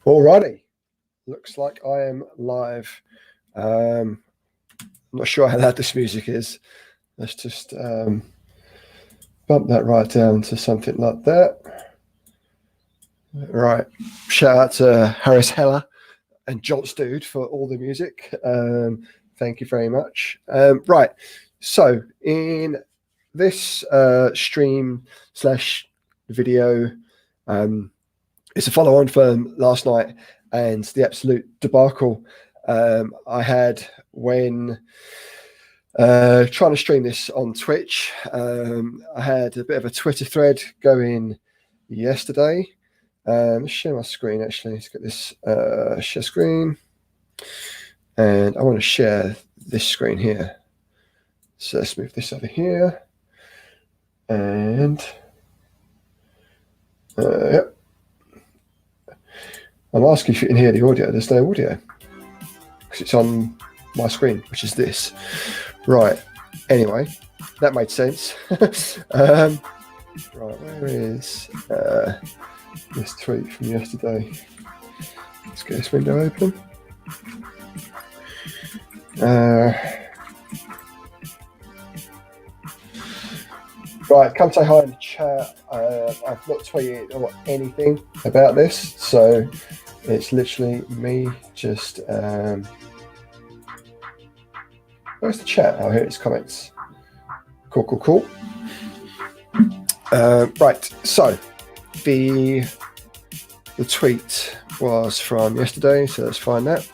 Alrighty, looks like I am live. I'm not sure how loud this music is. Let's just bump that right down to something like that. Right, shout out to Harris Heller and John Dude for all the music. Thank you very much. Right, so in this stream/video, it's a follow-on from last night and the absolute debacle I had when trying to stream this on Twitch. I had a bit of a Twitter thread going yesterday. Let's share my screen, actually. Let's get this share screen. And I want to share this screen here. So let's move this over here. And yep. I'm asking if you can hear the audio. There's no audio because it's on my screen, which is this. Right. Anyway, that made sense. Right, where is this tweet from yesterday? Let's get this window open. Right, come say hi in the chat. I've not tweeted or anything about this, so it's literally me just. Where's the chat? Oh, here it's comments. Cool. Right, so the tweet was from yesterday, so let's find that.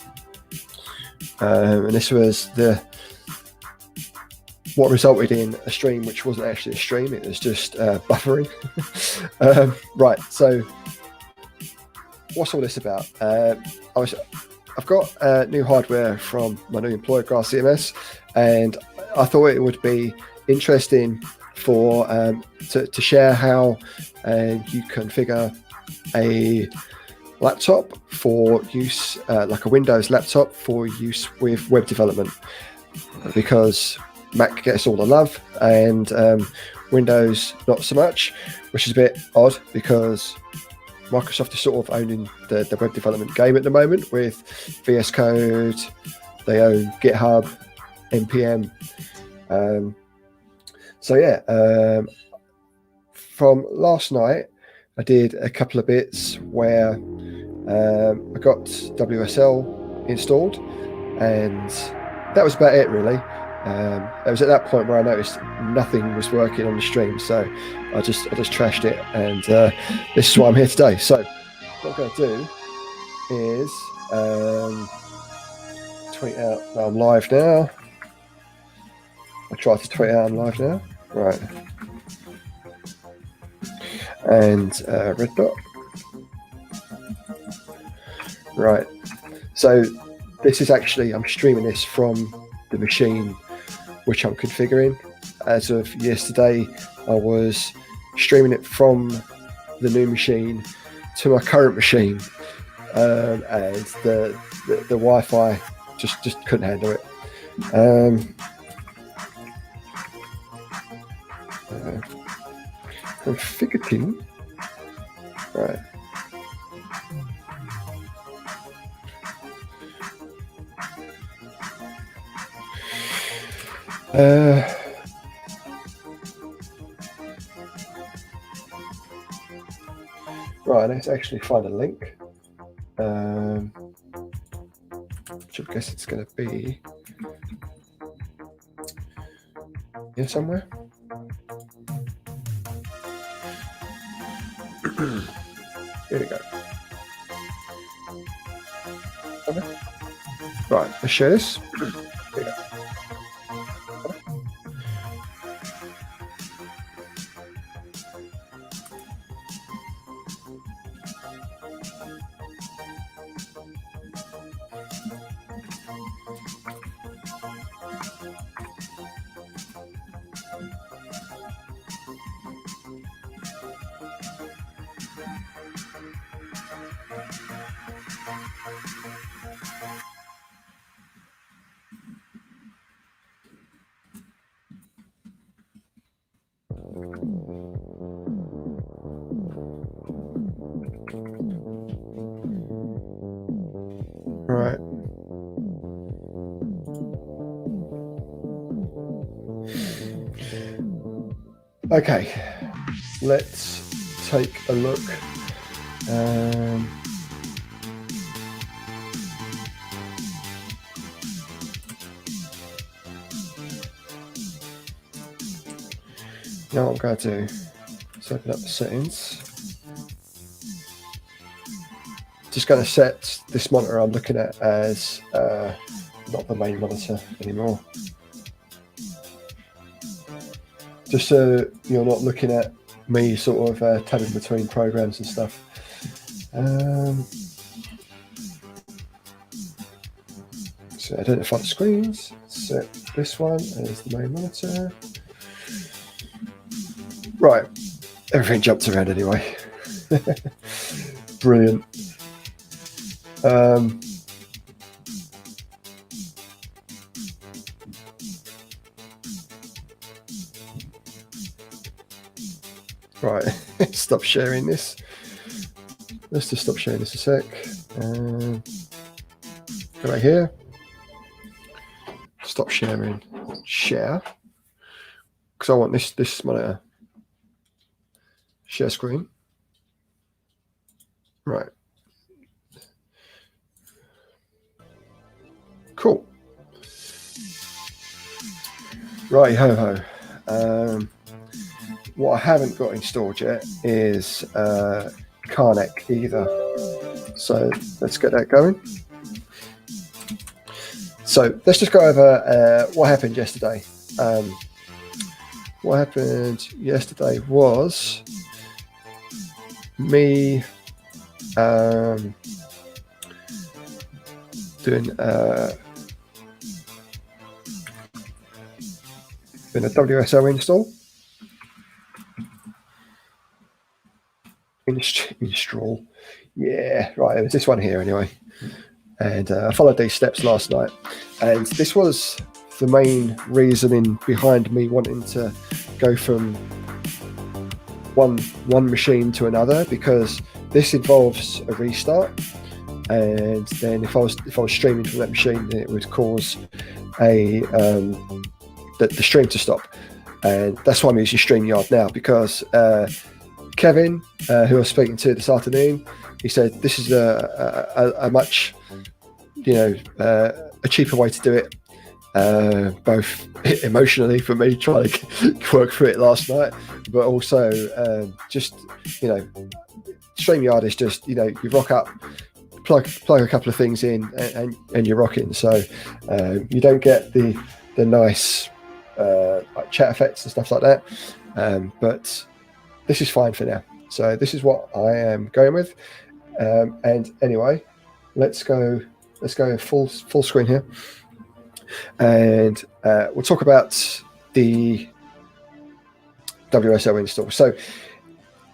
And this was what resulted in a stream which wasn't actually a stream, it was just buffering. Right, so what's all this about? I've got new hardware from my new employer, Grass CMS, and I thought it would be interesting for to share how you configure a laptop for use, like a Windows laptop for use with web development, because Mac gets all the love and Windows not so much, which is a bit odd because Microsoft is sort of owning the web development game at the moment with VS Code. They own GitHub, NPM. So yeah, from last night, I did a couple of bits where I got WSL installed, and that was about it really. It was at that point where I noticed nothing was working on the stream, so I just trashed it, and this is why I'm here today. So what I'm going to do is tweet out that I'm live now. I tried to tweet out I'm live now, right? And red dot, right? So this is actually, I'm streaming this from the machine which I'm configuring. As of yesterday, I was streaming it from the new machine to my current machine, and the Wi-Fi just couldn't handle it. Configuring, right? Right, let's actually find a link. Which I guess it's going to be here somewhere. Here we go. Okay. Right, let's share this. Here we go. Right. Okay, let's take a look. Now what I'm going to do is open up the settings. Just going to set this monitor I'm looking at as not the main monitor anymore. Just so you're not looking at me sort of tabbing between programs and stuff. So identify the screens, set this one as the main monitor. Right, everything jumped around anyway. Brilliant. Right, stop sharing this. Let's just stop sharing this a sec. Go right here. Stop sharing. Share. Because I want this monitor. Share screen. Right. Cool. Right, ho ho. What I haven't got installed yet is Karnak either. So let's get that going. So let's just go over what happened yesterday. What happened yesterday was me doing a WSL install. Install. Yeah, right, it was this one here anyway. And I followed these steps last night. And this was the main reasoning behind me wanting to go from one machine to another, because this involves a restart. And then if I was streaming from that machine, then it would cause the stream to stop. And that's why I'm using Streamyard now, because Kevin, who I was speaking to this afternoon, he said this is a much, a cheaper way to do it, both emotionally for me trying to work through it last night, but also just, Streamyard is just, you rock up, plug a couple of things in, and you're rocking. So you don't get the nice like chat effects and stuff like that, but this is fine for now. So this is what I am going with. And anyway, let's go full screen here, and we'll talk about the WSL install. So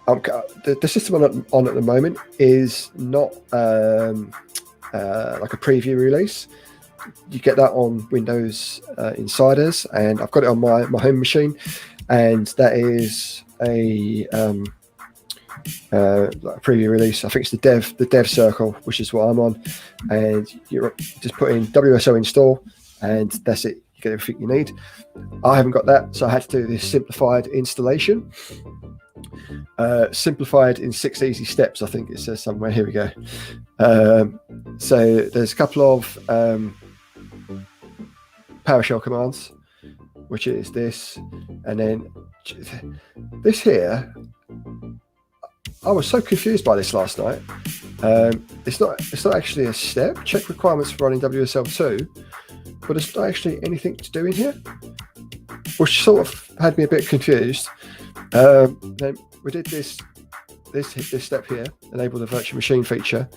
the system on at the moment is not like a preview release. You get that on Windows Insiders, and I've got it on my home machine, and that is a preview release. I think it's the dev circle, which is what I'm on, and you just put in WSL install, and that's it. You get everything you need. I haven't got that, so I had to do this simplified installation. Simplified in 6 easy steps, I think it says somewhere. Here we go. So there's a couple of PowerShell commands, which is this, and then this here. I was so confused by this last night. It's not actually a step. Check requirements for running WSL2, but it's not actually anything to do in here, which sort of had me a bit confused. Then we did this step here, enable the virtual machine feature,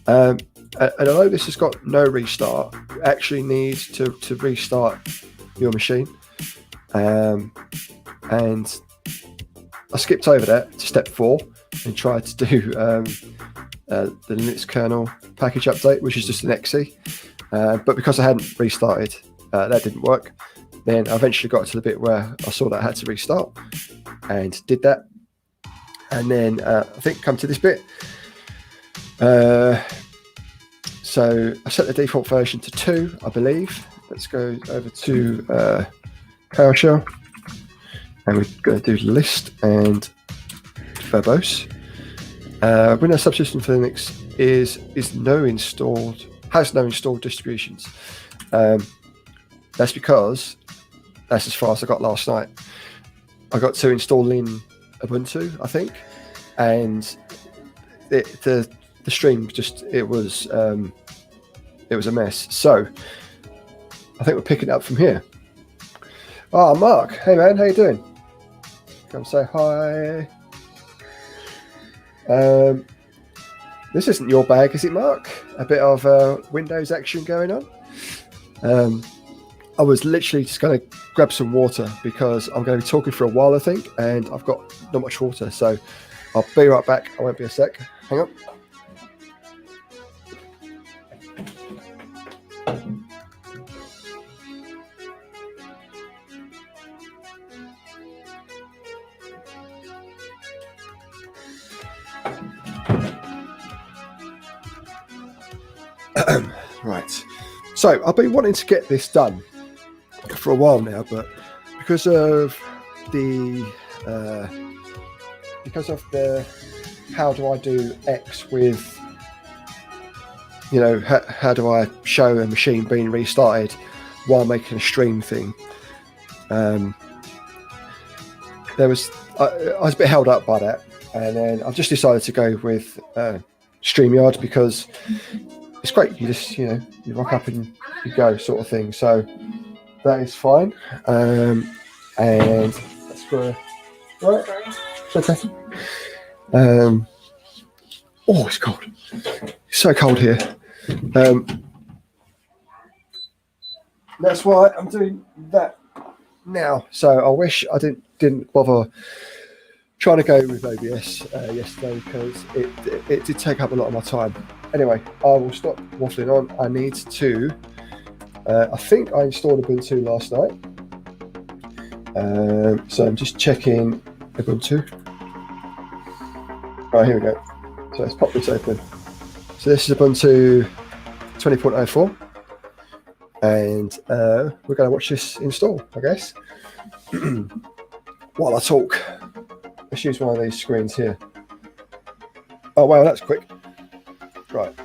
and although this has got no restart, you actually need to restart your machine, and I skipped over that to step 4 and tried to do the Linux kernel package update, which is just an exe, but because I hadn't restarted, that didn't work. Then I eventually got to the bit where I saw that I had to restart and did that, and then I think come to this bit. So I set the default version to 2, I believe. Let's go over to PowerShell, and we're going to do list and verbose. Windows Subsystem for Linux has no installed distributions. That's because that's as far as I got last night. I got to installing Ubuntu, I think, and the stream it was a mess. So I think we're picking it up from here. Oh, Mark, hey man, how you doing? Come say hi. This isn't your bag, is it, Mark? A bit of Windows action going on. I was literally just going to grab some water because I'm going to be talking for a while, I think, and I've got not much water, so I'll be right back. I won't be a sec. Hang on. Right. So I've been wanting to get this done for a while now, but because of the how do I do X with, you know, how do I show a machine being restarted while making a stream thing? I was a bit held up by that, and then I've just decided to go with Streamyard because it's great. You just, you rock up and you go, sort of thing. So that is fine. And that's for right. Okay. Oh, it's cold. It's so cold here. That's why I'm doing that now. So I wish I didn't bother trying to go with OBS yesterday because it did take up a lot of my time. Anyway, I will stop waffling on. I need to. I think I installed Ubuntu last night. So I'm just checking Ubuntu. Right, here we go. So let's pop this open. So this is Ubuntu 20.04. And we're going to watch this install, I guess. While I talk, let's use one of these screens here. Oh, wow, that's quick. Right.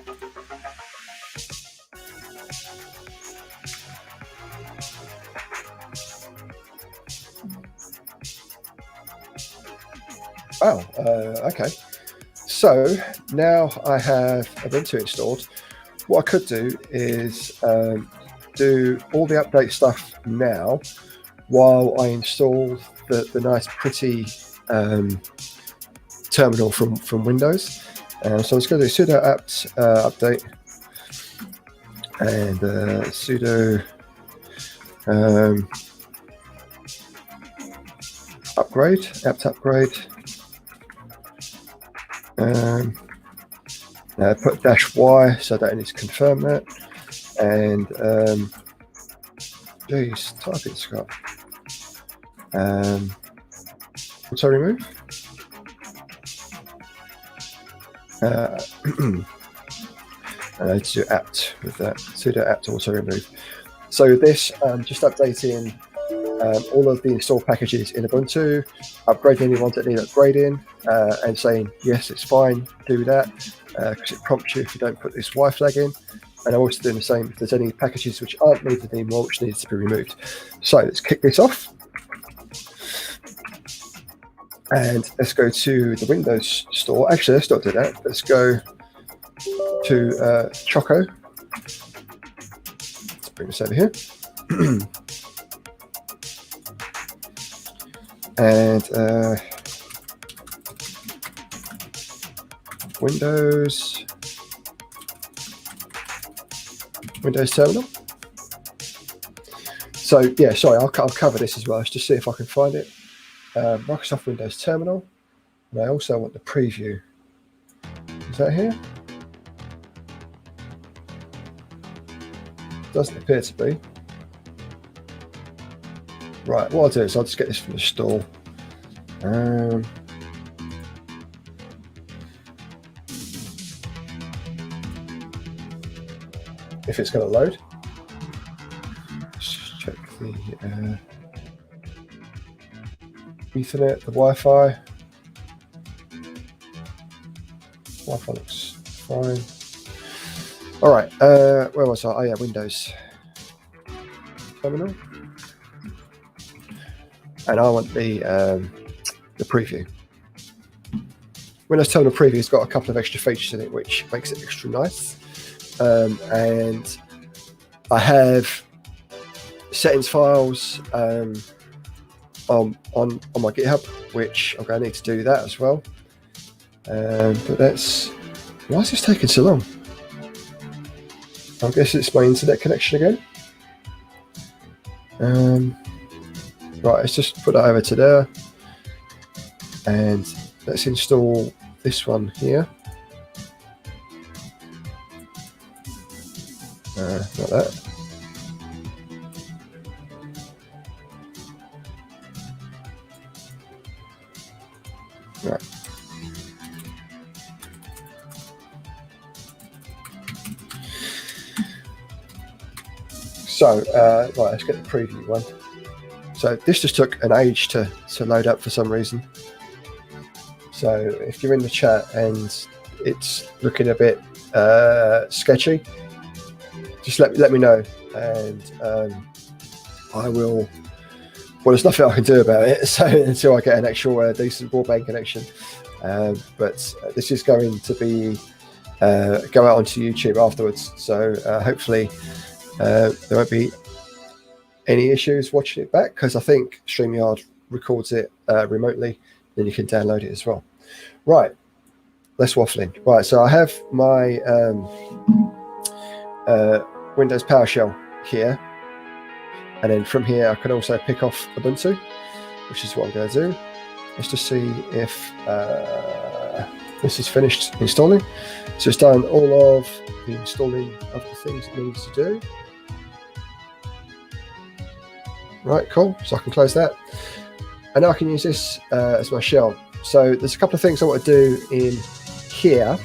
Wow, okay. So now I have Ubuntu installed. What I could do is do all the update stuff now while I install the nice pretty terminal from Windows. So I'm just going to do sudo apt update and sudo upgrade, apt upgrade. Put -y so that I need to confirm that, and geez, typing Scott. Auto remove. I need to do apt with that. Sudo apt auto remove. So this just updating all of the install packages in Ubuntu, upgrading any ones that need upgrading, and saying yes, it's fine, do that, because it prompts you if you don't put this Y flag in. And I'm also doing the same if there's any packages which aren't needed anymore, which needs to be removed. So let's kick this off. And let's go to the Windows store. Actually, let's not do that. Let's go to Choco. Let's bring this over here. And Windows Terminal. So yeah, sorry, I'll cover this as well. Let's just see if I can find it. Microsoft Windows Terminal, and I also want the preview. Is that here? Doesn't appear to be. Right, what I'll do is I'll just get this from the store. if it's going to load. Let's check the Ethernet, the Wi-Fi. Wi-Fi looks fine. All right, where was I? Oh yeah, Windows terminal, and I want the preview. Windows Terminal Preview has got a couple of extra features in it, which makes it extra nice. And I have settings files on my GitHub, which I'm going to need to do that as well. But that's, why is this taking so long? I guess it's my internet connection again. Right, let's just put that over to there, and let's install this one here. Not that. Right. So, right, let's get the preview one. So this just took an age to load up for some reason. So if you're in the chat and it's looking a bit sketchy, just let me know, and I will. Well, there's nothing I can do about it. So until I get an actual decent broadband connection, but this is going to be go out onto YouTube afterwards. So hopefully there won't be any issues watching it back, because I think Streamyard records it remotely. Then you can download it as well. Right, less waffling. Right, so I have my Windows PowerShell here, and then from here I can also pick off Ubuntu, which is what I'm going to do. Let's just see if this is finished installing. So it's done all of the installing of the things it needs to do. Right, cool. So I can close that, and now I can use this as my shell. So there's a couple of things I want to do in here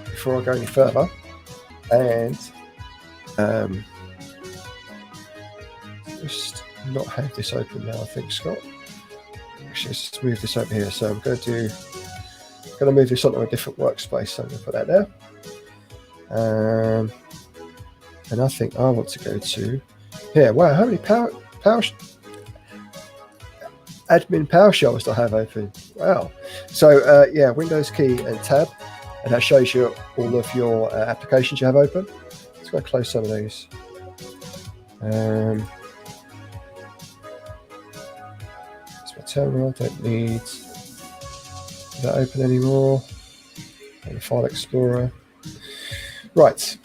before I go any further, and just not have this open now, I think, Scott. Actually, let's move this over here. So I'm going to move this onto a different workspace. So I'm going to put that there. And I think I want to go to here. Wow, how many admin PowerShells do I have open? Wow. So yeah, Windows key and tab, and that shows you all of your applications you have open. Let's go close some of these. It's my terminal. I don't need that open anymore. And the File Explorer. Right.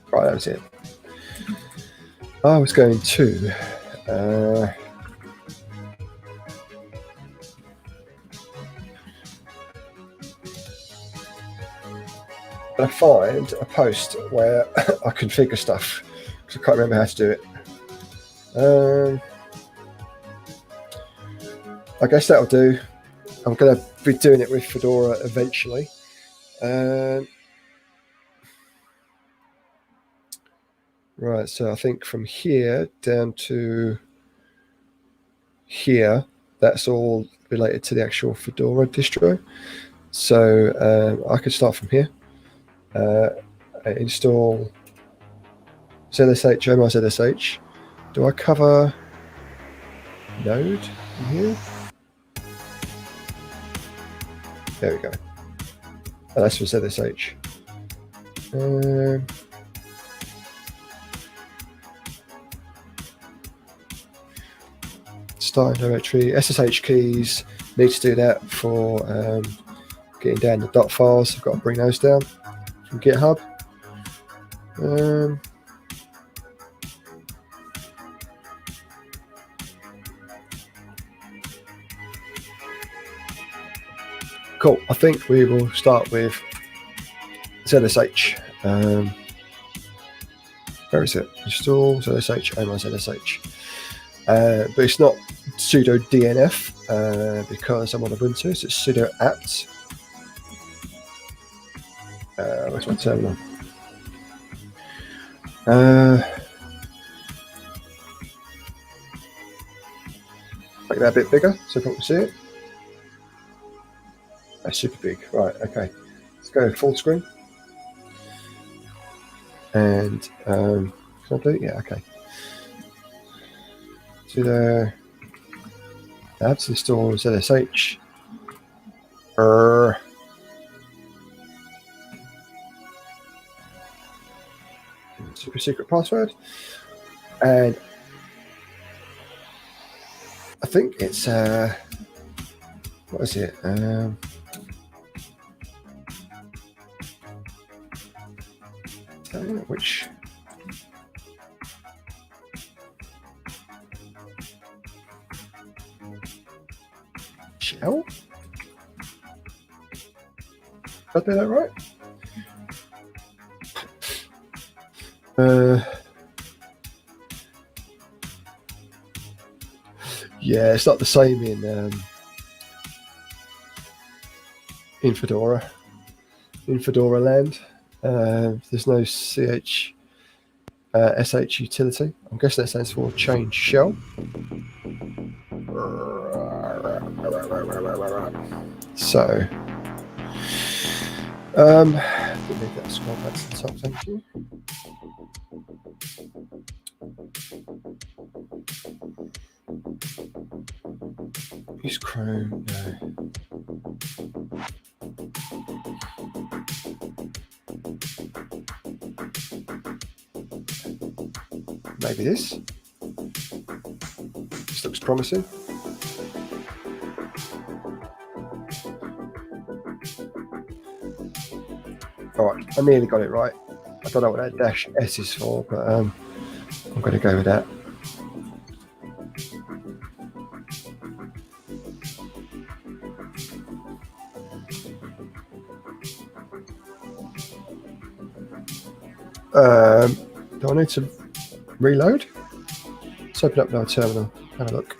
Right, that was it. I was going to I find a post where I configure stuff, because I can't remember how to do it. I guess that'll do. I'm going to be doing it with Fedora eventually. Right, so I think from here down to here, that's all related to the actual Fedora distro. So I could start from here. Install ZSH, OMI ZSH. Do I cover Node in here? There we go. Oh, that's for ZSH. Start directory, SSH keys. Need to do that for getting down the dot files. I've got to bring those down from GitHub. Cool. I think we will start with ZSH. Where is it? Install ZSH, ZSH. But it's not sudo DNF because I'm on Ubuntu, so it's sudo apt. Where's my terminal? Make that a bit bigger so people can see it. That's super big. Right, okay. Let's go full screen. And can I do it? Yeah, okay. Sudo apt install ZSH. Super secret password. And I think it's what is it? Which shell? Did I do that right? Yeah, it's not the same in Fedora. In Fedora land, there's no sh utility. I'm guessing that stands for change shell. So, let me get scroll back to the top. Thank you. Use Chrome. No. Maybe this. This looks promising. All right, I nearly got it right. I don't know what that -s is for, but I'm going to go with that. Do I need to reload? Let's open up my terminal. Have a look.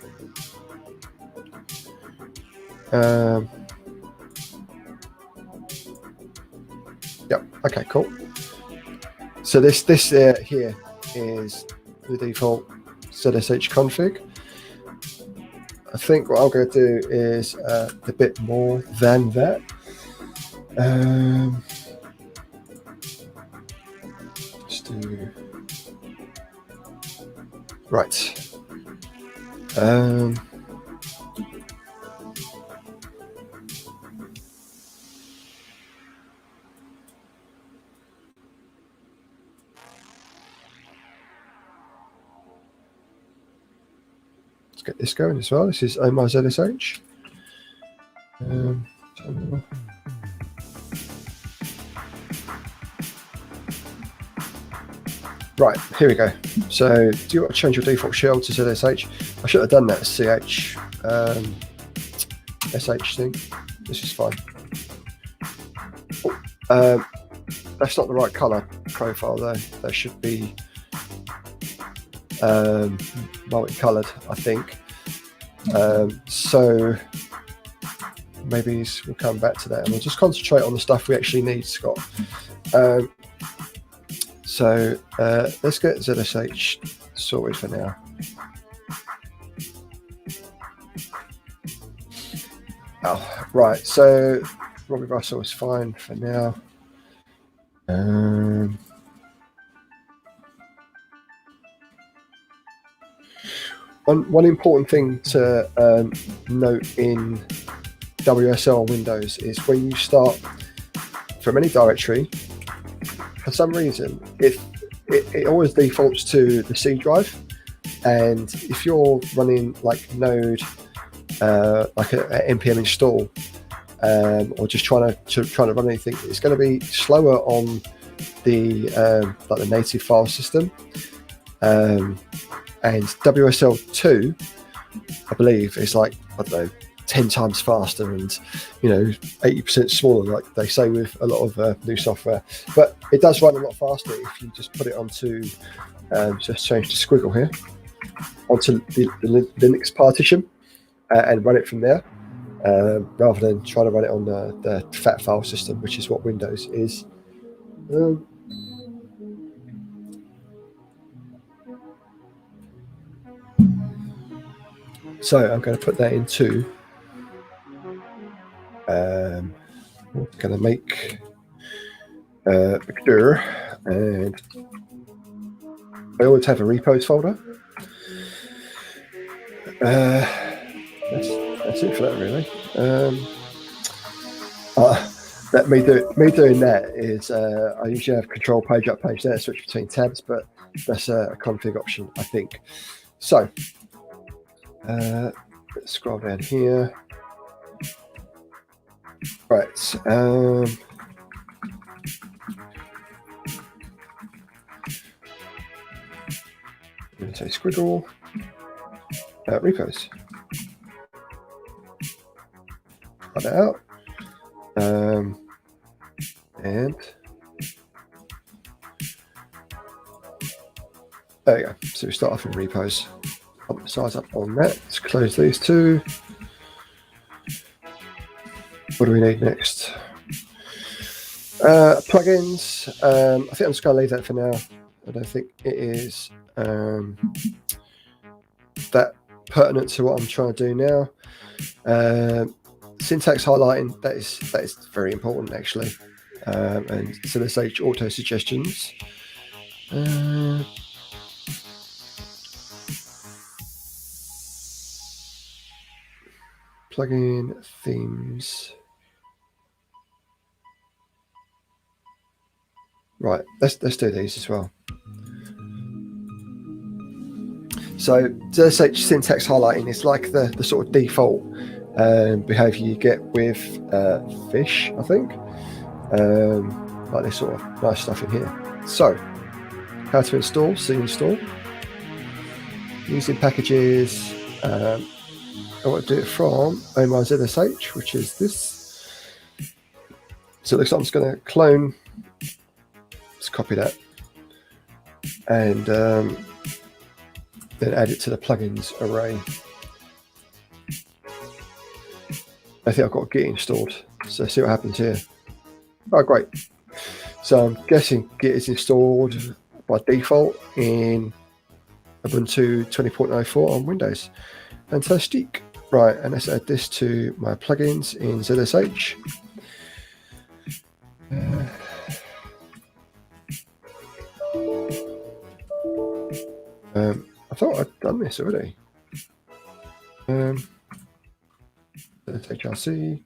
Yep. Okay. Cool. So this here is the default ZSH config. I think what I'm going to do is a bit more than that. Let's do right. Let's get this going as well. This is my ZSH. Right, here we go. So, do you want to change your default shell to ZSH? I should have done that ch sh thing. This is fine. Oh, that's not the right color profile though. That should be multicolored, I think. So maybe we'll come back to that and we'll just concentrate on the stuff we actually need, Scott. So let's get ZSH sorted for now. Oh, right. So Robbie Russell is fine for now. One important thing to note in WSL Windows is when you start from any directory, for some reason, it always defaults to the C drive, and if you're running like node, like a npm install, or just trying to run anything, it's going to be slower on the like the native file system. And WSL2, I believe, is like, I don't know, 10 times faster and 80% smaller, like they say with a lot of new software. But it does run a lot faster if you just put it onto, just change the squiggle here, onto the Linux partition and run it from there, rather than trying to run it on the fat file system, which is what Windows is. So I'm going to put that into, going to make Victor, and I always have a repos folder. That's it for that, really. That me doing that is I usually have control page up, page there, switch between tabs, but that's a config option, I think. So let's scroll down here. Right. I'm going to say squiggle repos. Cut that out. And there we go. So we start off in repos. Put the size up on that. Let's close these two. What do we need next? Plugins. I think I'm just going to leave that for now. I don't think it is that pertinent to what I'm trying to do now. Syntax highlighting, that is very important, actually. And ssht auto suggestions. Plugin themes. Right, let's do these as well. So ssht syntax highlighting is like the sort of default behavior you get with fish, I think. Like this sort of nice stuff in here. So how to install, install. Using packages, I want to do it from my ssht, which is this. So it looks like I'm just going to clone, let's copy that, and then add it to the plugins array. I think I've got Git installed, so see what happens here. Oh, great. So I'm guessing Git is installed by default in Ubuntu 20.04 on Windows. Fantastic. Right, and let's add this to my plugins in ssht. I thought I'd done this already. HRC,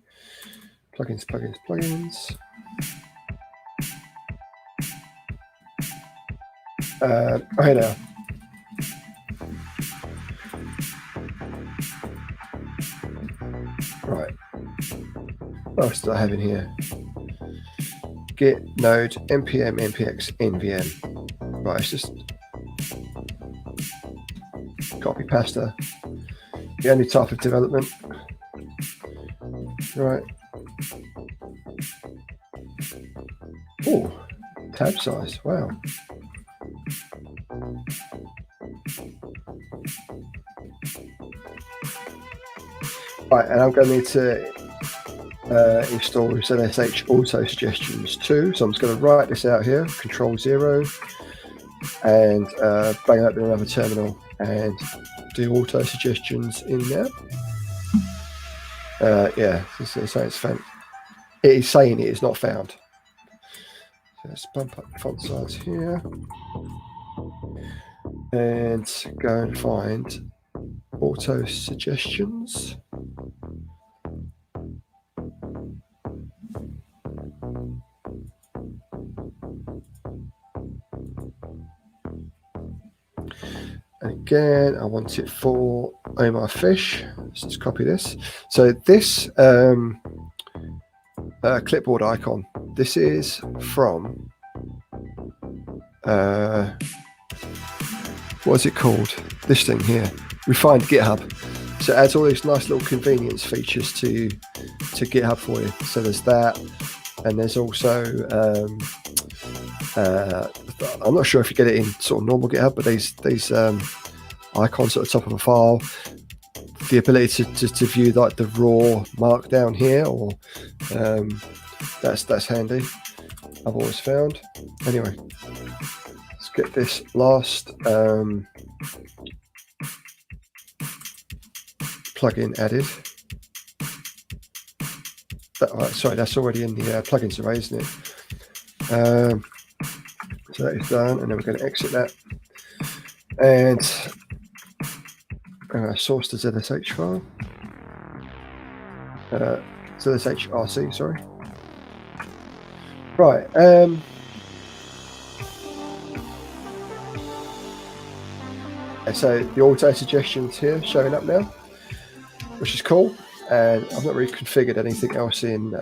plugins. Okay, now. Right. What else do I have in here? Git, node, npm, npx, nvm. Right, it's just copy pasta. The only type of development. Right. Oh, tab size. Wow. Right, and I'm going to need to install ssht auto suggestions too. So I'm just going to write this out here, Control-0, and bang open another terminal and do auto suggestions in there. Yeah, so it's found. It is saying it is not found. So let's bump up the font size here and go and find auto suggestions. And again, I want it for Omar Fish. Let's just copy this. So this clipboard icon, this is from, what is it called? This thing here, Refined GitHub. So it adds all these nice little convenience features to GitHub for you. So there's that, and there's also I'm not sure if you get it in sort of normal GitHub, but these icons at the top of a file, the ability to view like the raw markdown here, or that's handy. I've always found. Anyway, let's get this last plugin added. Sorry, that's already in the plugins array, isn't it? So that is done, and then we're going to exit that and source the ZSH file, ZSHRC, sorry. Right. So the auto suggestions here showing up now, which is cool. And I've not really configured anything else in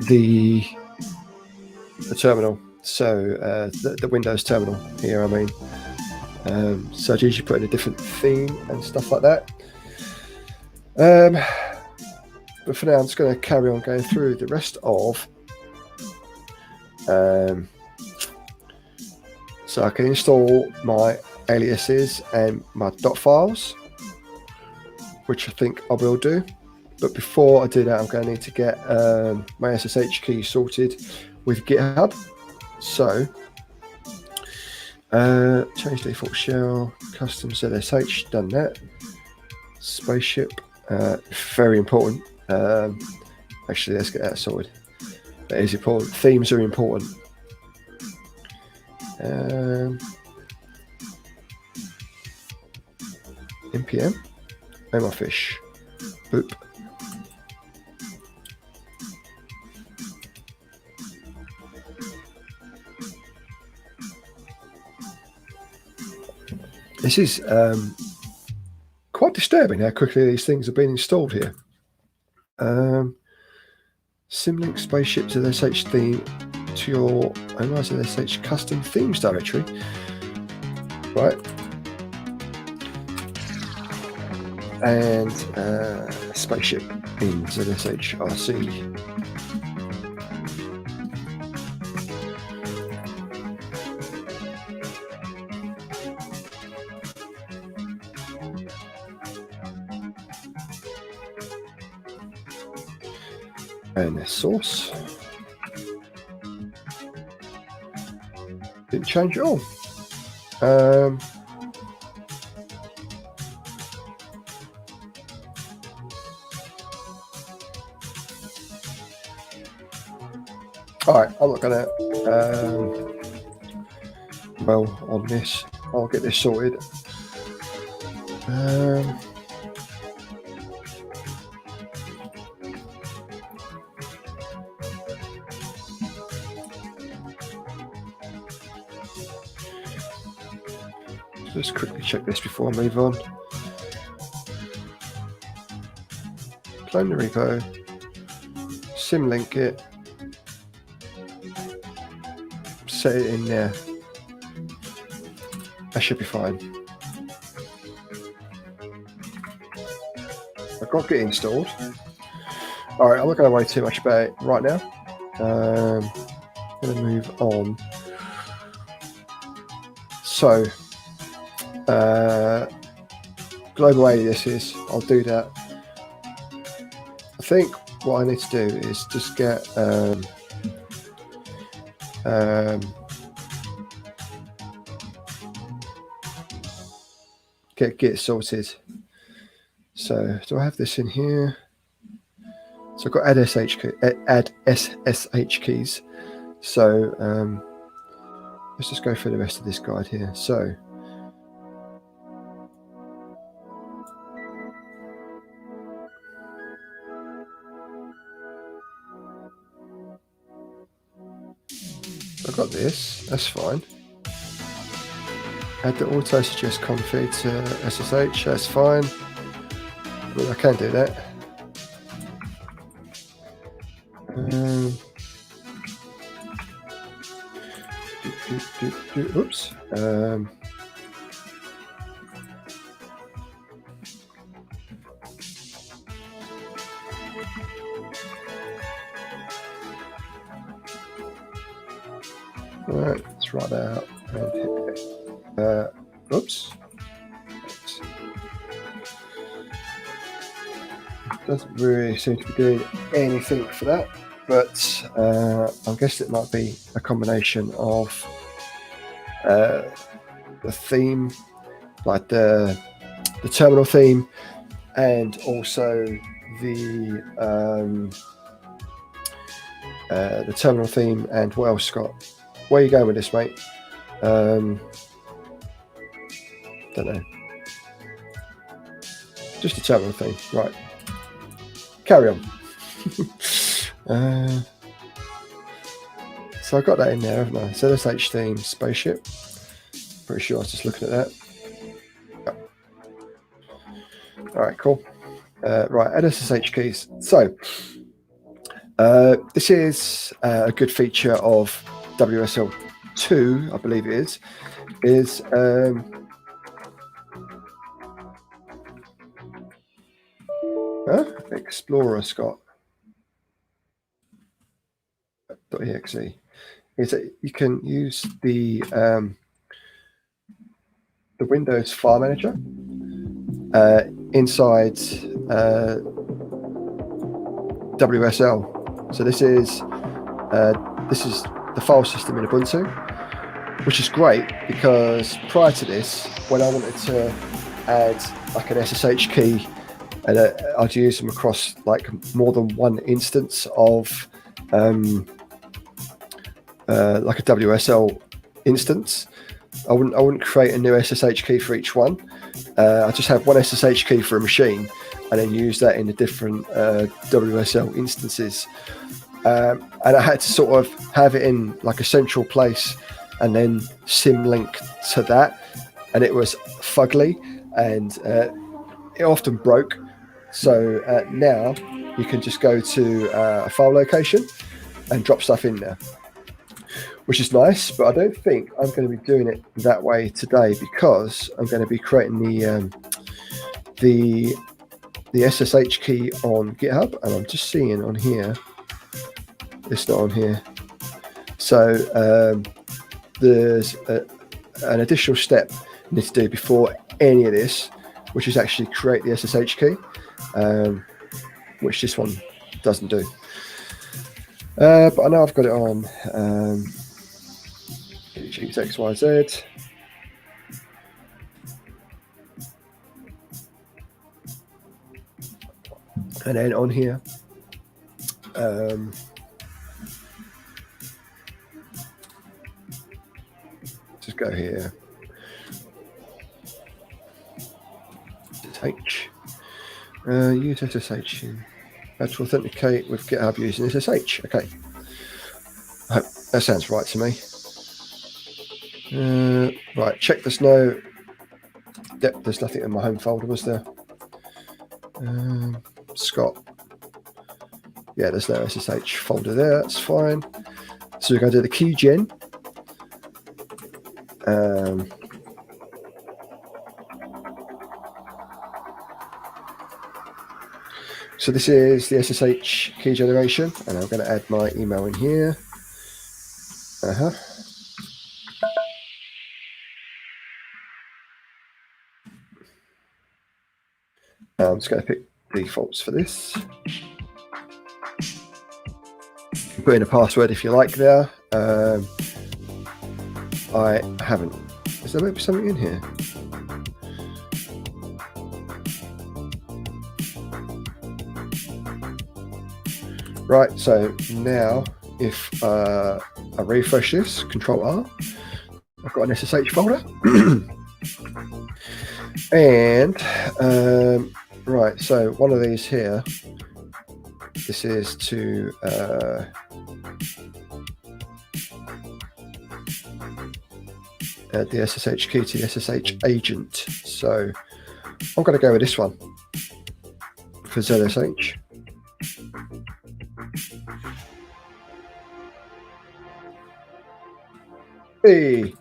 the terminal. So the Windows terminal here, I mean. So I'd usually put in a different theme and stuff like that. But for now, I'm just going to carry on going through the rest of. So I can install my aliases and my dot files, which I think I will do. But before I do that, I'm going to need to get my SSH key sorted with GitHub. So change default shell, custom ZSH, done that. Spaceship, very important. Actually, let's get that sorted. That is important. Themes are important. npm, fish, boop. This is quite disturbing how quickly these things have been installed here. Symlink spaceship to the SSH theme to your SSH custom themes directory. Right. And spaceship in ZSHRC. And the source didn't change at all. All right, I'm not gonna dwell on this. I'll get this sorted. Just quickly check this before I move on. Clone the repo, symlink it, set it in there. That should be fine. I've got Git installed. All right, I'm not going to worry too much about it right now. I'm going to move on. So, global aliases, I'll do that. I think what I need to do is just get Git sorted. So do I have this in here? So I've got add SSH keys. So let's just go through the rest of this guide here. So I've got this, that's fine. Add the auto suggest config to SSH, that's fine. Well, I can do that. Oops. Right, let's write that out. And oops. Doesn't really seem to be doing anything for that, but I guess it might be a combination of the theme, like the terminal theme, and also the terminal theme. And what else, Scott? Where are you going with this, mate? Don't know. Just a terminal theme, right? Carry on. So I got that in there, haven't I? So ssht theme spaceship. Pretty sure I was just looking at that. Yep. All right, cool. Right, add SSH keys. So this is a good feature of WSL2, I believe it is Explorer, Scott. .exe is that you can use the Windows file manager inside WSL. So this is the file system in Ubuntu, which is great because prior to this, when I wanted to add like an SSH key, and I'd use them across like more than one instance of like a WSL instance, I wouldn't create a new SSH key for each one. I just have one SSH key for a machine, and then use that in the different WSL instances. And I had to sort of have it in like a central place, and then symlink to that, and it was fugly, and it often broke. So now you can just go to a file location and drop stuff in there, which is nice, but I don't think I'm going to be doing it that way today because I'm going to be creating the SSH key on GitHub, and I'm just seeing on here, it's not on here. So there's an additional step you need to do before any of this, which is actually create the SSH key, which this one doesn't do. But I know I've got it on choose XYZ. And then on here, just go here. SSH. Use SSH to authenticate with GitHub using SSH. Okay. I hope that sounds right to me. Right, check there's no. Yep, there's nothing in my home folder, was there? Scott. Yeah, there's no SSH folder there. That's fine. So we're going to do the key gen. So this is the SSH key generation, and I'm going to add my email in here. I'm just going to pick defaults for this. Put in a password if you like there. I haven't. Is there maybe something in here? Right, so now if I refresh this, Control R, I've got an SSH folder. And right, so one of these here, this is to add the SSH key to the SSH agent. So I'm going to go with this one for ZSH. Hey,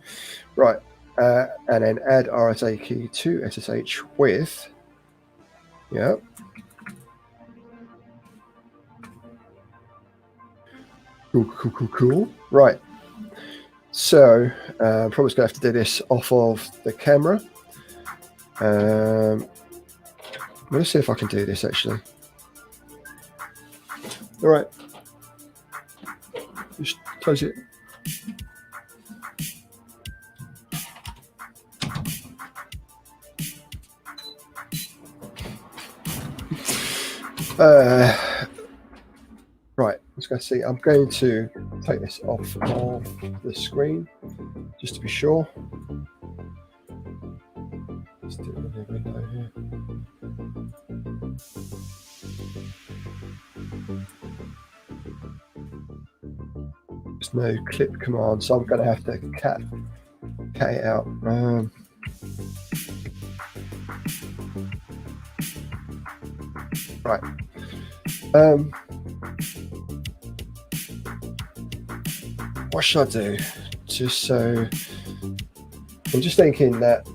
right, and then add RSA key to SSH with, yeah. Cool. Right. So I'm probably going to have to do this off of the camera. Let's see if I can do this actually. All right, just close it. Right, let's go see. I'm going to take this off of the screen just to be sure. Let's do it in the window here. There's no clip command, so I'm going to have to cut it out. Right. What should I do? Just so I'm just thinking that.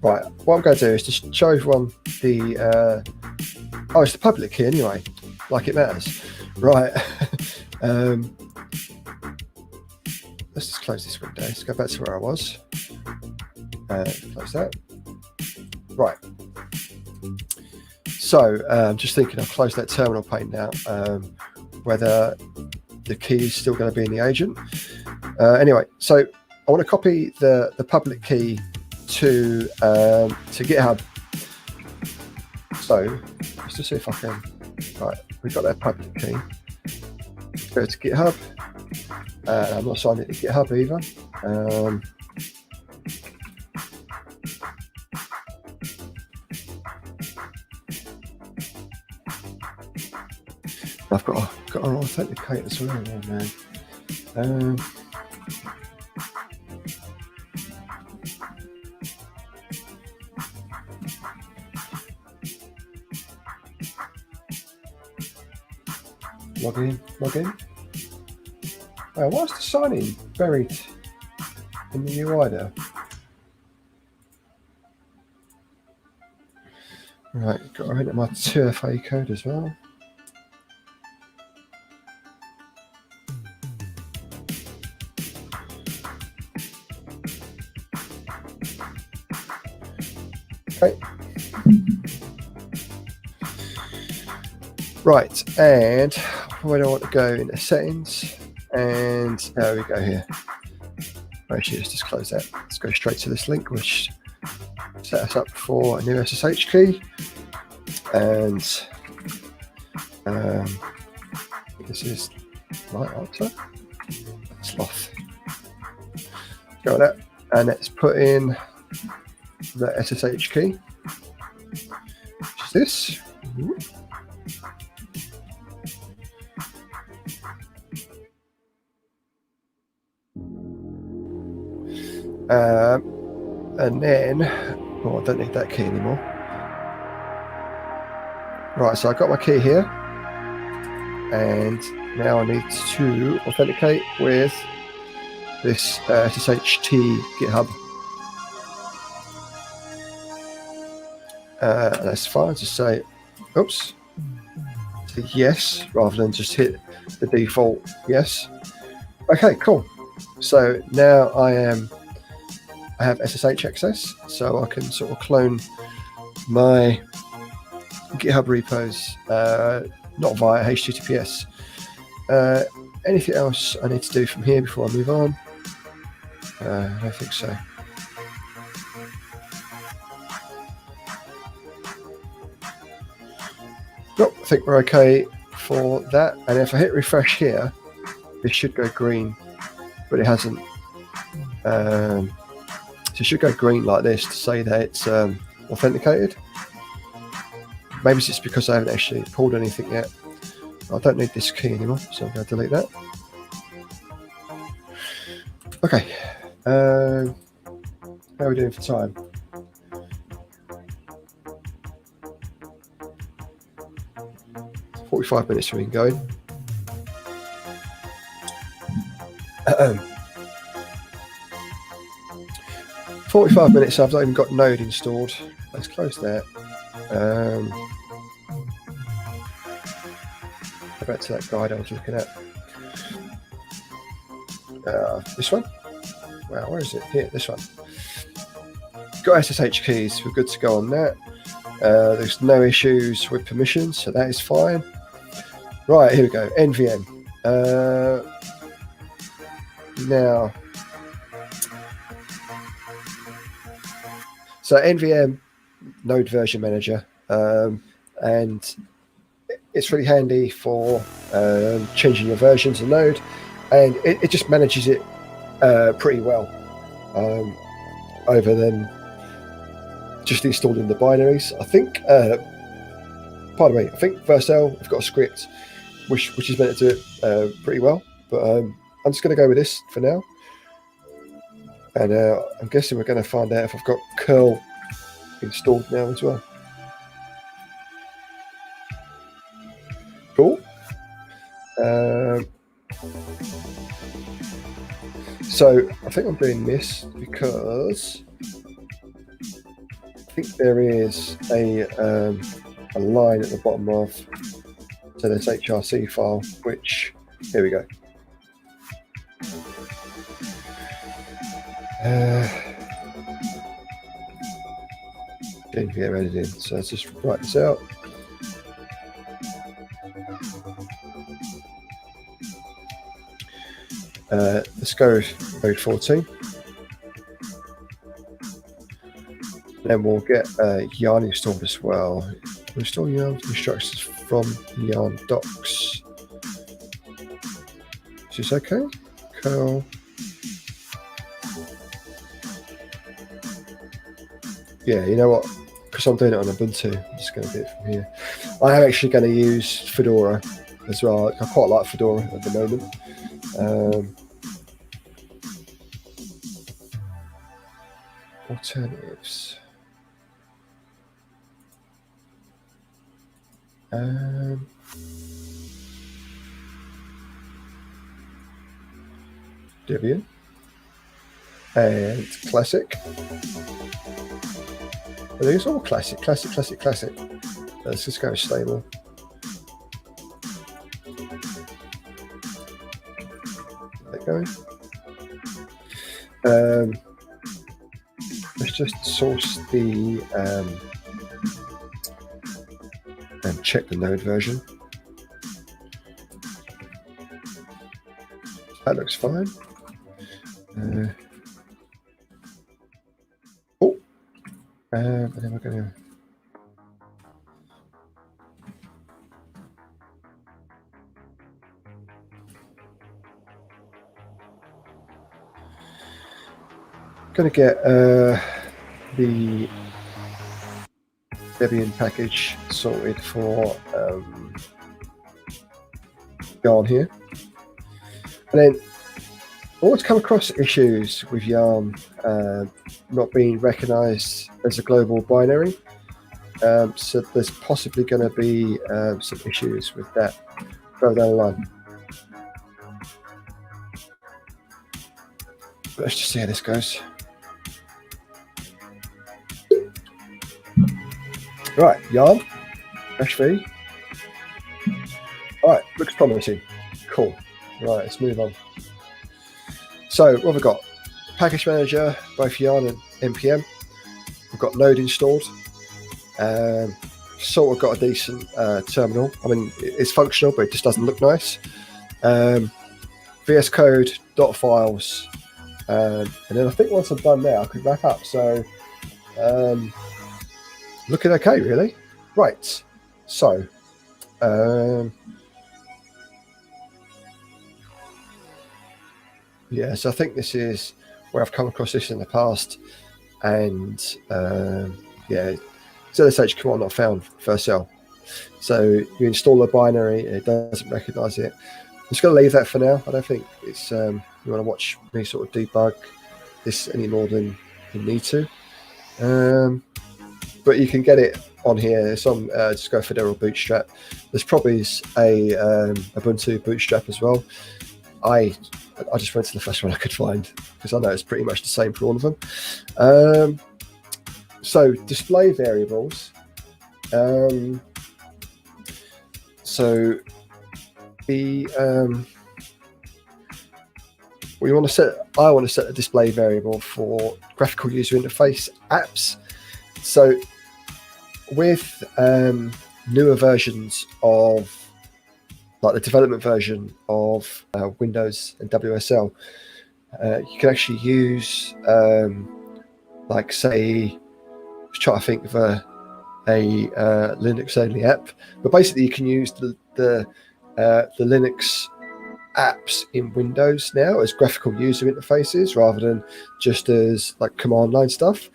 Right. What I'm going to do is just show everyone the. Oh, it's the public key anyway. Like it matters. Right. Let's just close this window. Let's go back to where I was. Close that. Right. So I'm just thinking I'll close that terminal pane now. Whether the key is still going to be in the agent. Anyway, so I want to copy the public key to GitHub. So let's just see if I can. Right, we've got that public key. Go to GitHub. I'm not signed into GitHub either. I've got to authenticate as well, man. Log in. Why is the sign-in buried in the UI there? Right, got to enter my 2FA code as well. Okay. Right, and where do I want to go in the settings? And there we go here. Actually, let's just close that. Let's go straight to this link, which set us up for a new SSH key. And this is right answer. Sloth. Go with that, and let's put in the SSH key, which is this. And then, oh, I don't need that key anymore. Right, so I've got my key here, and now I need to authenticate with this ssht GitHub. That's fine. Just say, oops, say yes, rather than just hit the default yes. Okay, cool. So now I have SSH access, so I can sort of clone my GitHub repos, not via HTTPS. Anything else I need to do from here before I move on? I don't think so. Nope, I think we're okay for that. And if I hit refresh here, this should go green, but it hasn't. So it should go green like this to say that it's authenticated. Maybe it's because I haven't actually pulled anything yet. I don't need this key anymore, so I'm going to delete that. Okay. How are we doing for time? "45 minutes we've been going. 45 minutes, I've not even got Node installed. Let's close that. Go back to that guide I was looking at. This one. Wow, where is it? Here, this one. Got SSH keys. We're good to go on that. There's no issues with permissions, so that is fine. Right, here we go. NVM. Now, so NVM node version manager, and it's really handy for changing your versions of node, and it just manages it pretty well over them just installing the binaries. I think pardon me, I think Vercel have got a script which is meant to do it pretty well, but I'm just going to go with this for now, and I'm guessing we're going to find out if I've got curl installed now as well. Cool. So I think I'm doing this because I think there is a line at the bottom of this HRC file, which, here we go. NVM editing. So let's just write this out. Let's go with mode 14. Then we'll get yarn installed as well. Install yarn instructions from yarn docs. Is this okay? Curl. Yeah, you know what? Because I'm doing it on Ubuntu, I'm just going to do it from here. I am actually going to use Fedora as well. I quite like Fedora at the moment. Alternatives. Debian and classic. I think it's all classic. Let's just go stable. Get going. Let's just source the and check the node version. That looks fine. And then we're going to get the Debian package sorted for Yarn here, and then I always come across issues with Yarn not being recognized as a global binary, so there's possibly going to be some issues with that further down the line. Let's just see how this goes. Right, Yarn, -v. All right, looks promising. Cool. Right, let's move on. So what have we got? Package manager, both Yarn and npm. We've got Node installed. Sort of got a decent terminal. I mean, it's functional, but it just doesn't look nice. VS Code, .files, and then I think once I'm done there, I could wrap up. So looking okay, really. Right. So yeah, so I think this is where I've come across this in the past, and yeah, ssht command not found Vercel. So you install a binary, it doesn't recognize it. I'm just going to leave that for now. I don't think it's you want to watch me sort of debug this any more than you need to, but you can get it on here. It's on just go Fedora Bootstrap. There's probably a Ubuntu Bootstrap as well. I just went to the first one I could find because I know it's pretty much the same for all of them. So display variables. So the I want to set a display variable for graphical user interface apps. So with newer versions of, like the development version of Windows and WSL, you can actually use, like say, let's try to think of a Linux only app, but basically you can use the Linux apps in Windows now as graphical user interfaces rather than just as like command line stuff,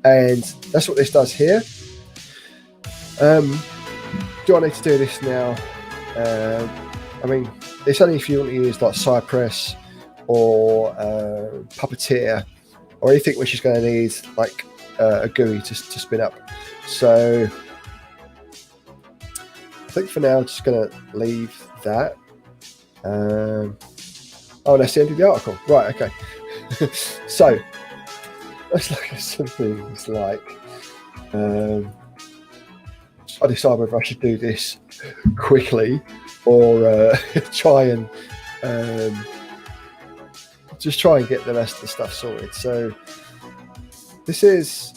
and that's what this does here. Do I need to do this now? I mean, it's only if you want to use like Cypress or Puppeteer or anything which is going to need like a GUI to spin up. So I think for now I'm just going to leave that. Oh, that's the end of the article. Right, okay. So let's look at some things like I decide whether I should do this quickly or try and just try and get the rest of the stuff sorted. So this is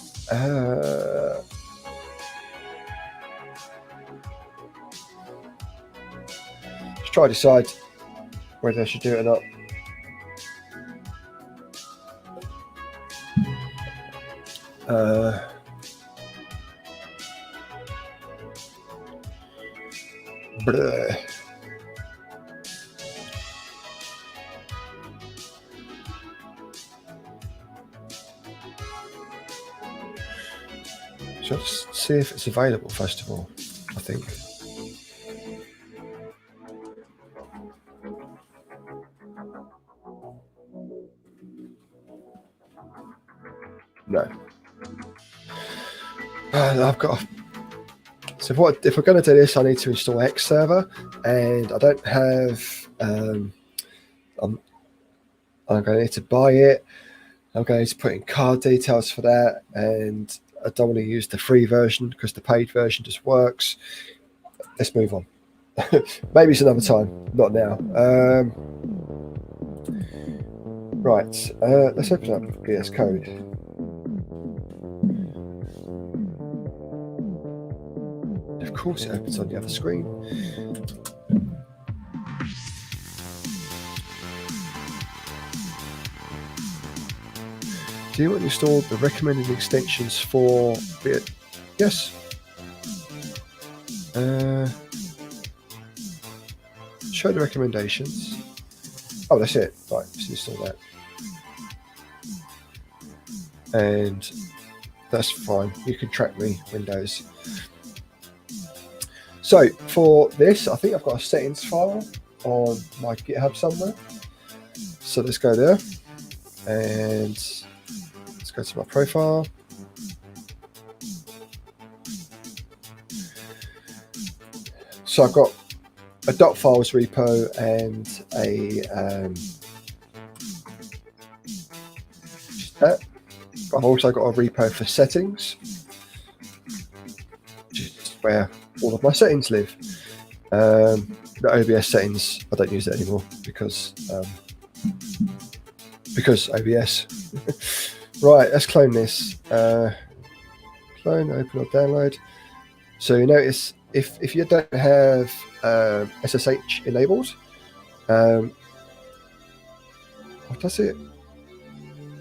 just try to decide whether I should do it or not. So let's see if it's available first of all, I think. No. I've got. So what if we're going to do this? I need to install X server, and I don't have. I'm going to need to buy it. I'm going to put in card details for that, and I don't want to use the free version because the paid version just works. Let's move on. Maybe it's another time, not now. Right, let's open up VS Code. Of course, it opens on the other screen. Do you want to install the recommended extensions for it? Yes. Show the recommendations. Oh, that's it. Right, let's install that. And that's fine. You can track me, Windows. So for this, I think I've got a settings file on my GitHub somewhere. So let's go there and let's go to my profile. So I've got a .files repo and a that. I've also got a repo for settings, which is where all of my settings live. The OBS settings, I don't use it anymore because OBS. Right, let's clone this. Clone, open or download. So you notice if you don't have SSH enabled, what does it?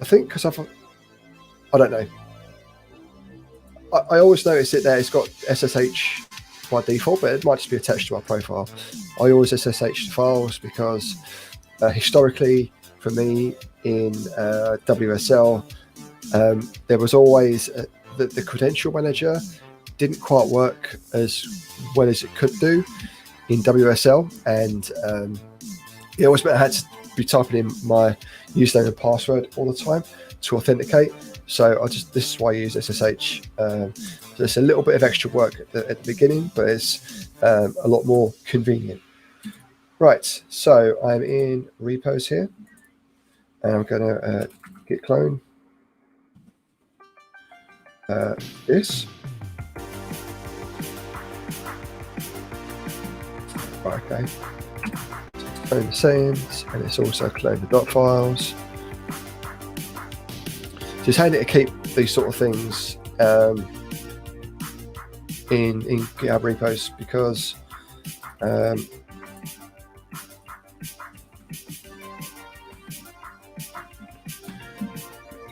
I think because I don't know. I always notice it there. It's got SSH by default, but it might just be attached to our profile. I always SSH files because historically, for me in WSL, there was always the credential manager didn't quite work as well as it could do in WSL, and it always meant I had to be typing in my username and password all the time to authenticate. So this is why I use SSH. So it's a little bit of extra work at the beginning, but it's a lot more convenient. Right, so I'm in repos here, and I'm going to git clone this. Right, okay. clone the settings, and it's also clone the dot files. So it's handy to keep these sort of things in GitHub repos, because you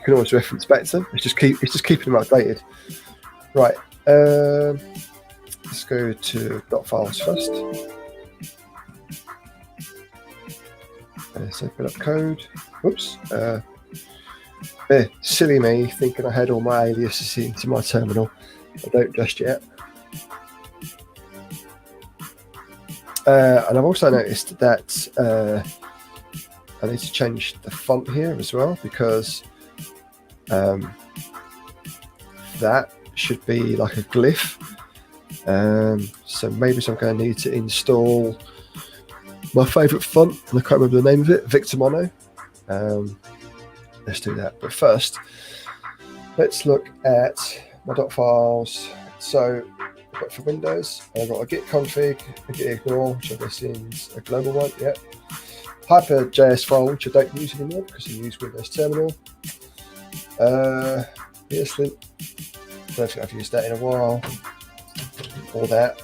can always reference back to them. It's just keeping them updated. Right. Let's go to dot files first. Let's open up code. Whoops. Silly me, thinking I had all my aliases into my terminal. I don't just yet. And I've also noticed that I need to change the font here as well, because that should be like a glyph. So maybe I'm going to need to install my favourite font, and I can't remember the name of it, Victor Mono. Let's do that. But first, let's look at my dot files. So I've got for Windows, I've got a git config, a git ignore, which I guess is a global one. Yep. Hyper.js file, which I don't use anymore because I use Windows Terminal. ESLint, I don't think I've used that in a while. All that.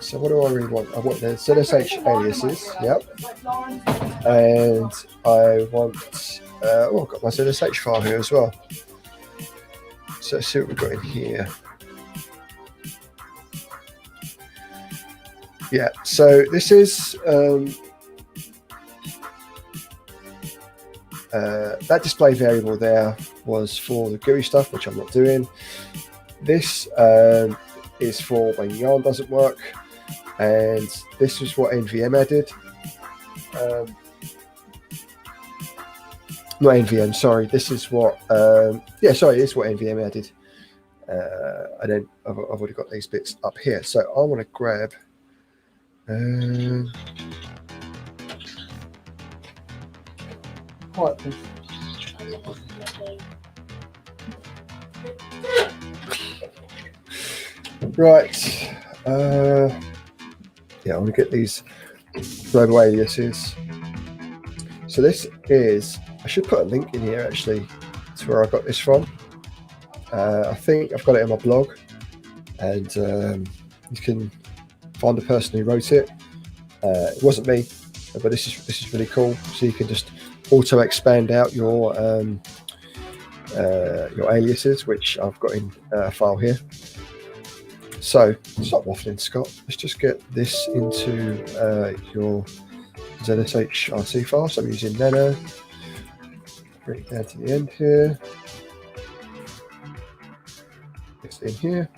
So what do I really want? I want the ssht aliases, yep. And I want, I've got my ssht file here as well. So let's see what we've got in here. Yeah, so this is, that display variable there was for the GUI stuff, which I'm not doing. This is for when yarn doesn't work, and this is what NVM added. Not NVM, sorry. This is what, this is what NVM added. And then I've already got these bits up here. So I want to grab. Quiet, please. Right. Yeah, I want to get these global aliases. So this is, I should put a link in here actually to where I got this from. I think I've got it in my blog, and you can find the person who wrote it. It wasn't me, but this is really cool. So you can just auto expand out your aliases, which I've got in a file here. So stop waffling, Scott. Let's just get this into your ssht file. So I'm using nano. Bring it down to the end here. It's in here.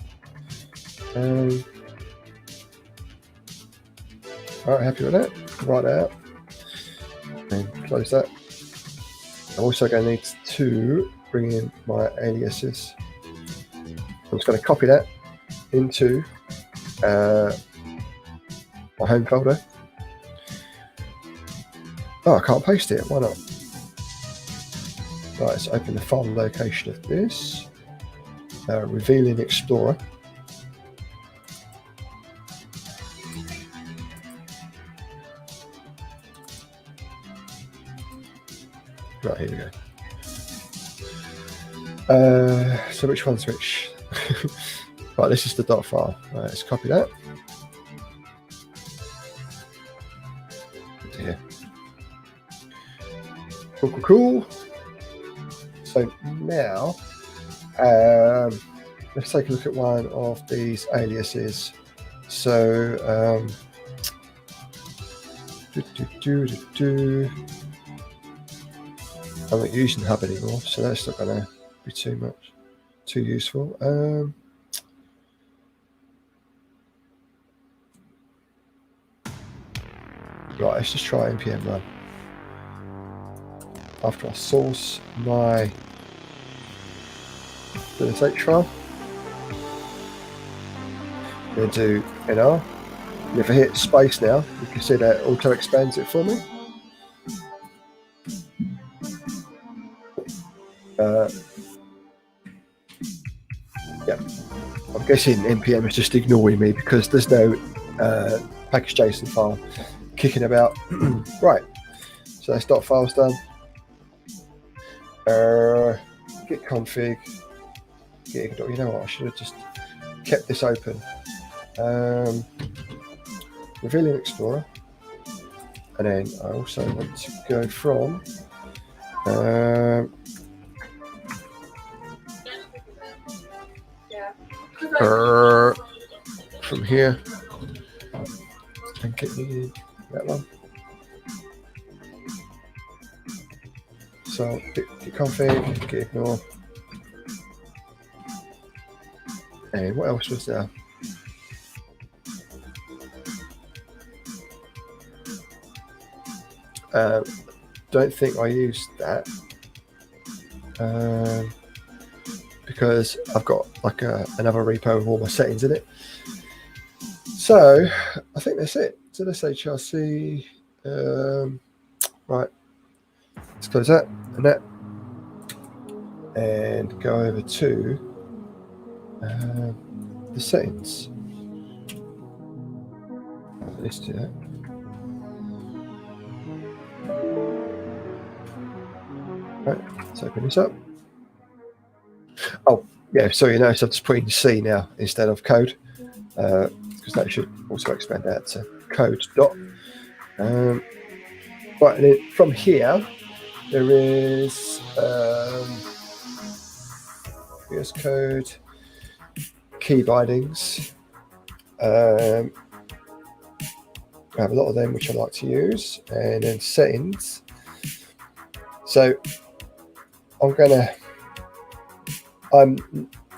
All right, happy with that. Write that out and close that. I'm also going to need to bring in my aliases. I'm just going to copy that into my home folder. Oh, I can't paste it. Why not? Right, let's open the file location of this. Revealing Explorer. Right, here we go. So which one's which? Right, this is the dot file. Right, let's copy that. Here. Cool. So now, let's take a look at one of these aliases. So, I'm not using Hub anymore, so that's not going to be too useful. Right, let's just try npm run. After I source my sh file, I'm going to do nr. And if I hit space now, you can see that auto expands it for me. Yeah, I'm guessing npm is just ignoring me because there's no package.json file kicking about. Right, so that's .files done. Git config, git ignore. You know what? I should have just kept this open. Revealing Explorer, and then I also want to go from here and get that one. So git config, git ignore, and what else was there? Don't think I used that because I've got like another repo with all my settings in it. So I think that's it. So let's hrc. Right, let's close that and go over to the settings. Let's do that. Right, let's open this up. Oh, yeah, so you notice I've just put in C now instead of code, because that should also expand out to code dot. Right, and then from here, there is VS Code, key bindings. I have a lot of them which I like to use, and then settings. So I'm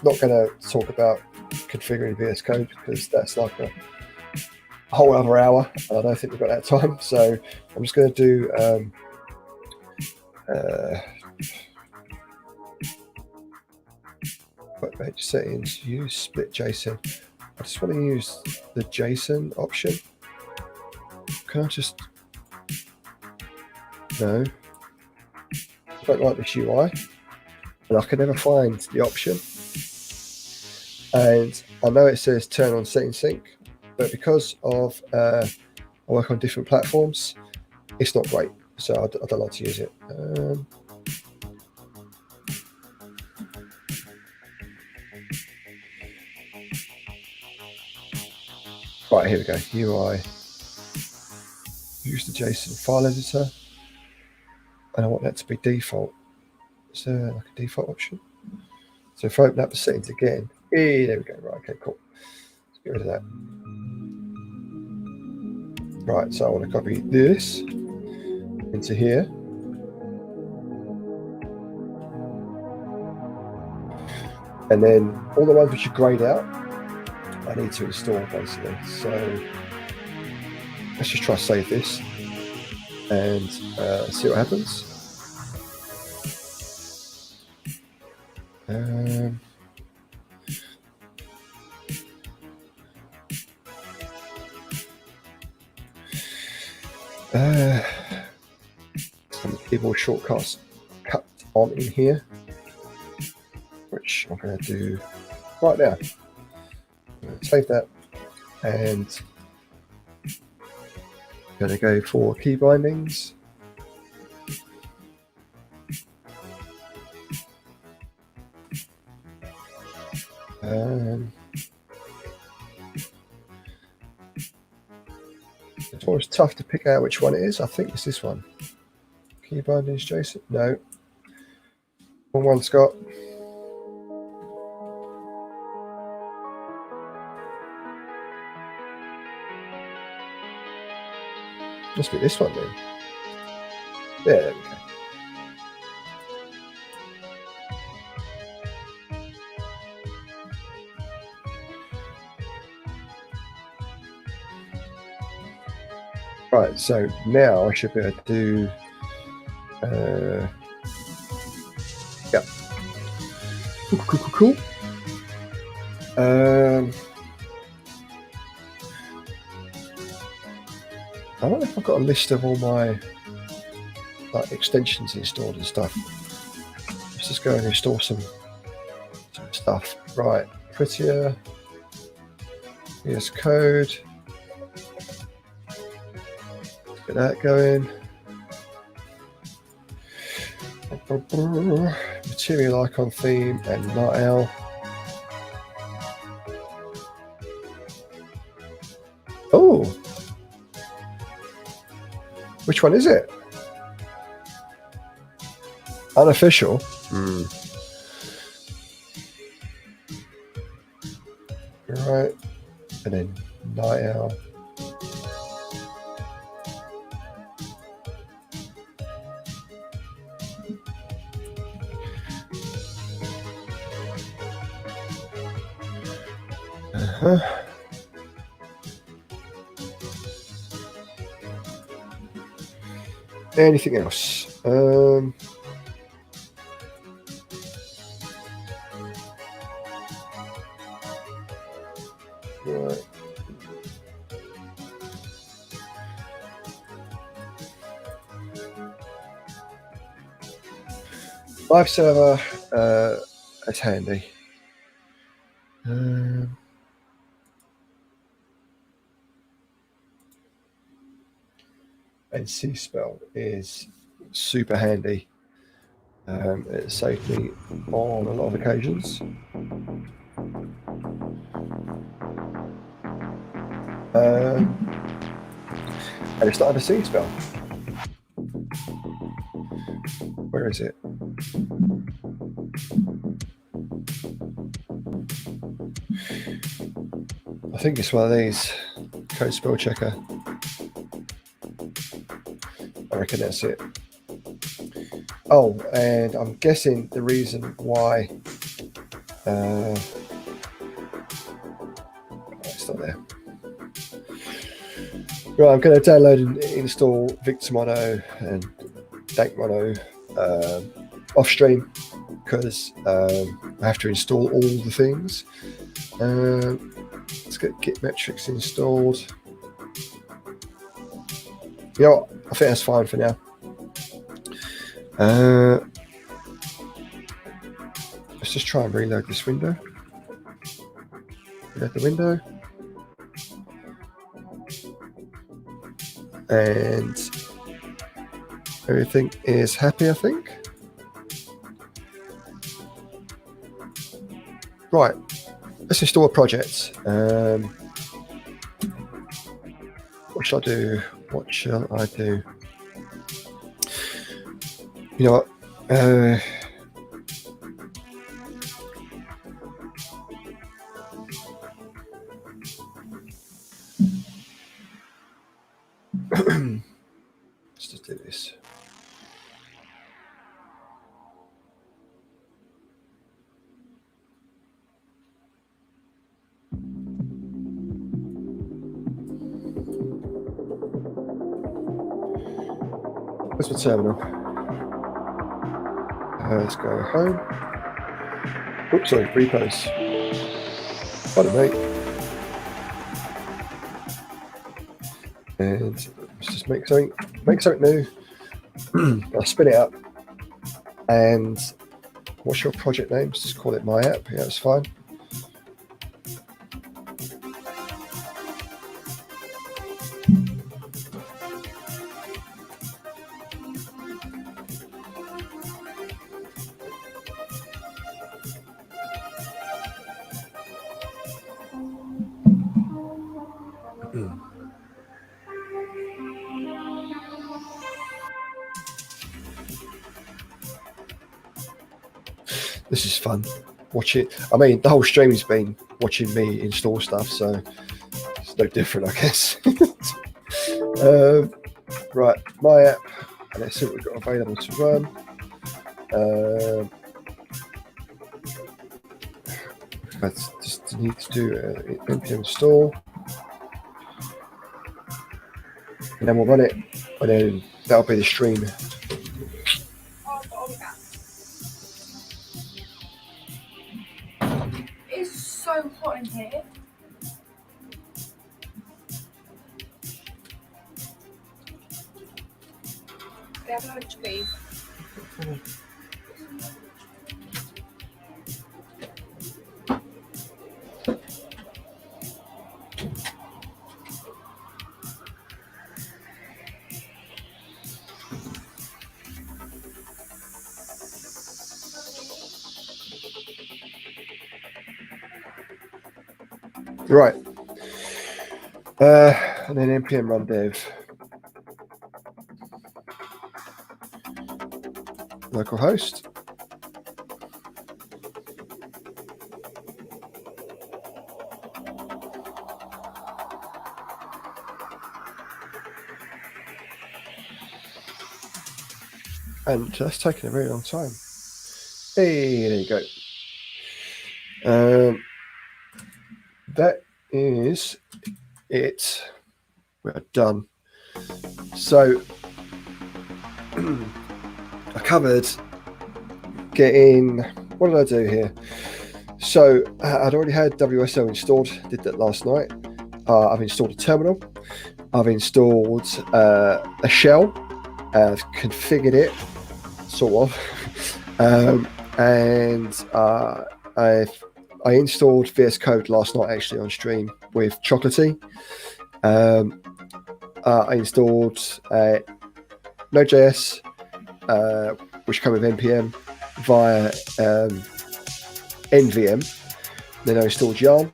not gonna talk about configuring VS Code because that's like a whole other hour, and I don't think we've got that time. So I'm just going to do workbench settings, use split JSON. I just want to use the JSON option. Can I just no? I don't like this UI, and I can never find the option. And I know it says turn on setting sync, but because of I work on different platforms, it's not great. So I don't like to use it. Right, here we go. UI. Use the JSON file editor. And I want that to be default. Is there like a default option? So if I open up the settings again, there we go. Right, okay, cool. Let's get rid of that. Right, so I want to copy this into here. And then all the ones which are grayed out, I need to install basically. So let's just try to save this and see what happens. Some keyboard shortcuts cut on in here, which I'm going to do right now. Save that, and I'm going to go for key bindings. It's always tough to pick out which one it is. I think it's this one. Key bindings, Jason. No. Wrong one, Scott. Must be this one then. There we go. Right, so now I should be able to do yeah. Cool. I wonder if I've got a list of all my like extensions installed and stuff. Let's just go and install some stuff. Right, Prettier, VS Code. Get that going. Material icon theme and night owl. Oh, which one is it? Unofficial. Right, and then night owl. Anything else? Right. Live server, that's handy. And C spell is super handy. It saved me on a lot of occasions. And it's not under C spell. Where is it? I think it's one of these. Code spell checker. I reckon that's it. Oh, and I'm guessing the reason why it's not there. Right, I'm going to download and install Victormono and Dankmono off stream because I have to install all the things. Let's get Git metrics installed. You know what? I think that's fine for now. Let's just try and reload this window. Reload the window. And everything is happy, I think. Right, let's install a project. What shall I do? What shall I do? You know what? Let's just do this. Where's my terminal? Let's go home. Oops, sorry, repos. Pardon me. And let's just make something new. I'll spin it up. And what's your project name? Just call it my app. Yeah, that's fine. This is fun. Watch it. I mean, the whole stream has been watching me install stuff, so it's no different, I guess. Right, my app, and let's see what we've got available to run. I just need to do npm install, and then we'll run it, and then that'll be the stream. It's so hot in here. They have lunch, please. Right. And then npm run dev. Localhost. And that's taken a very long time. Hey, there you go. That is it. We're done. So I covered getting, what did I do here? So I'd already had WSL installed, did that last night. I've installed a terminal. I've installed a shell. I've configured it, sort of. And I installed VS Code last night actually on stream with Chocolatey. I installed Node.js, which came with npm via NVM. Then I installed Yarn.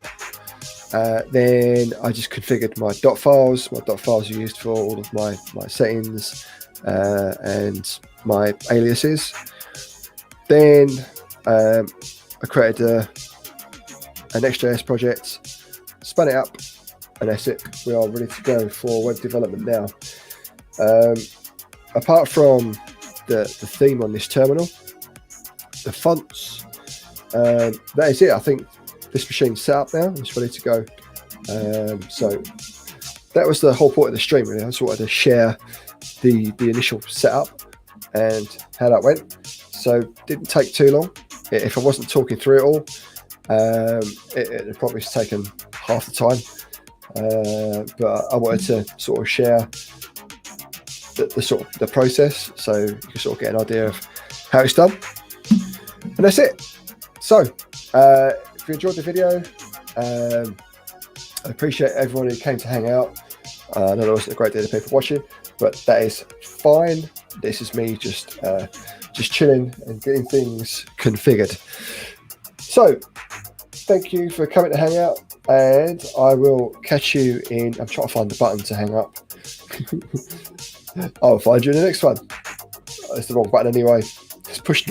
Then I just configured my .files. My .files are used for all of my settings and my aliases. Then I created an Next.js project, spun it up, and that's it. We are ready to go for web development now. Apart from the theme on this terminal, the fonts, that is it. I think this machine's set up now. It's ready to go. So that was the whole point of the stream, really. I just wanted to share the initial setup and how that went. So didn't take too long. If I wasn't talking through it all, it would probably taken half the time. But I wanted to sort of share the process, so you can sort of get an idea of how it's done. And that's it. So if you enjoyed the video, I appreciate everyone who came to hang out. I know there wasn't a great deal of people watching, but that is fine. This is me just chilling and getting things configured. So thank you for coming to hang out, and I will catch you in, I'm trying to find the button to hang up. I'll find you in the next one. It's the wrong button anyway.